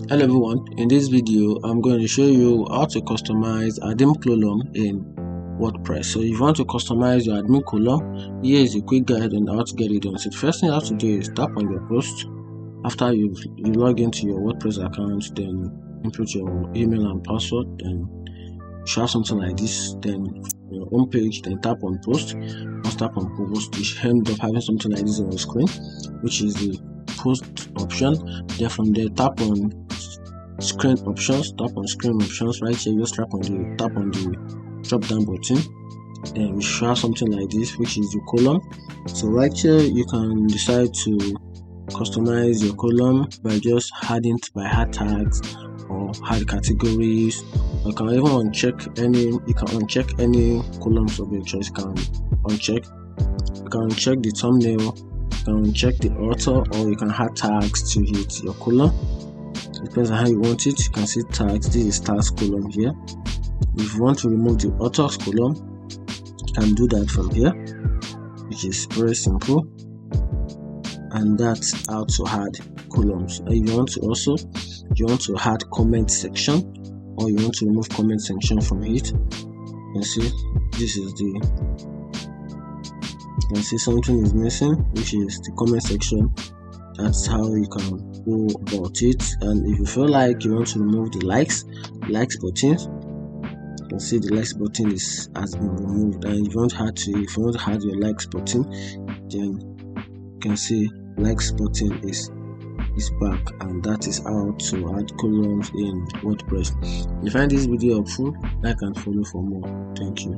Hello everyone, in this video I'm going to show you how to customize admin column in WordPress. So if you want to customize your admin column, here is a quick guide on how to get it done. So the first thing you have to do is tap on your post. After you log into your WordPress account, then input your email and password, then show something like this, then your home page, then tap on post. Once tap on post, you should end up having something like this on your screen, which is the post option. Then from there, tap on screen options, right here. Just tap on the drop down button, and we show something like this, which is the column. So right here you can decide to customize your column by just adding add tags or add categories. You can even uncheck any columns of your choice. You can uncheck the thumbnail, you can uncheck the author, or you can add tags to hit your column. Depends on how you want it. You can see tags. This is tags column here. If you want to remove the authors column, you can do that from here, which is very simple. And that's how to add columns. And you want to add comment section, or you want to remove comment section from it. You can see this is you can see something is missing, which is the comment section. That's how you can go about it. And if you feel like you want to remove the likes button, you can see the likes button has been removed. And if you want to add your likes button, then you can see likes button is back. And that is how to add columns in WordPress. If you find this video helpful, like and follow for more. Thank you.